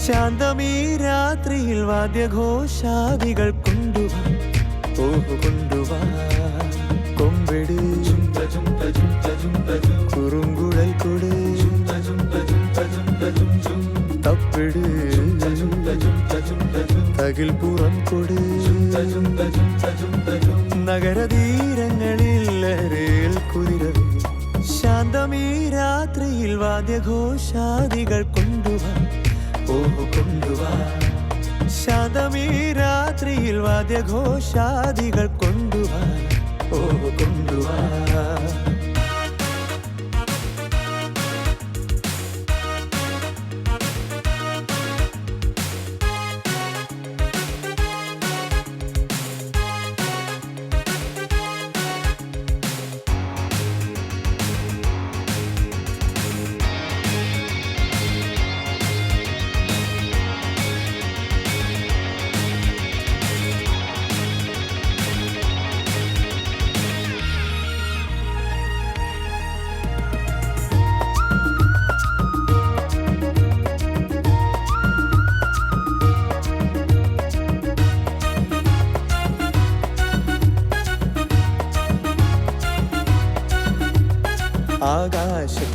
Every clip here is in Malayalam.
ശാന്തമീ രാത്രിയിൽ വാദ്യഘോഷാദികൾ കൊണ്ടുവാ, ഓഹു കൊണ്ടുവാ. കൊമ്പെട് കുറുങ്കുഴൽ കൊട്, തപ്പെട് തകിൽ പുറം കൊട്. നഗരതീരങ്ങളിൽ അരേൽ കുതിരവേ, ശാന്തമീ രാത്രിയിൽ വാദ്യഘോഷാദികൾ കൊണ്ടുവാ, ഓഹു കൊണ്ടുവാ. ശാന്തമീ രാത്രിയിൽ വാദ്യഘോഷാദികൾ കൊണ്ടുവാ, ഓഹു കൊണ്ടുവാ.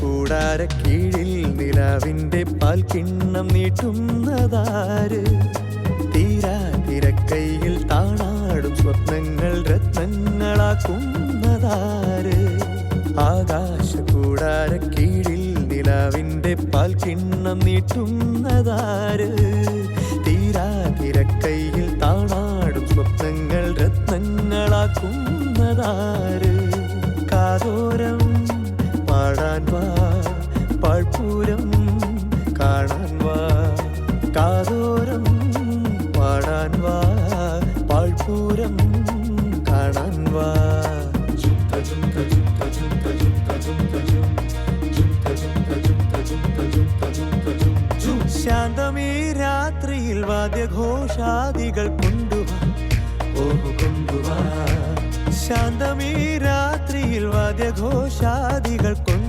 ആകാശകൂടാരക്കീഴിൽ നിലാവിന്റെ പാൽക്കിണ്ണം നീട്ടുന്നതാര്? തീരാ തിരക്കൈയിൽ താണാടും സ്വപ്നങ്ങൾ രത്നങ്ങളാക്കുന്നതാര്? ആകാശകൂടാരക്കീഴിൽ നിലാവിന്റെ പാൽക്കിണ്ണം നീട്ടുന്നതാര്? തീരാ തിരക്കൈയിൽ താണാടും സ്വപ്നങ്ങൾ രത്നങ്ങളാക്കുന്നതാര്? കാതോരം പാടാൻ വാ, പാഴ്പൂരം കാണാൻ വാ. കാതോരം പാടാൻ വാ, പാഴ്പൂരം കാണാൻ വാ. ശാന്തമീ രാത്രിയിൽ വാദ്യഘോഷാദികൾ കൊണ്ടുവാ, ഓഹു കൊണ്ടുവാ. ശാന്തമീ രാത്രിയിൽ വാദ്യഘോഷാദികൾ കൊണ്ടുവാ.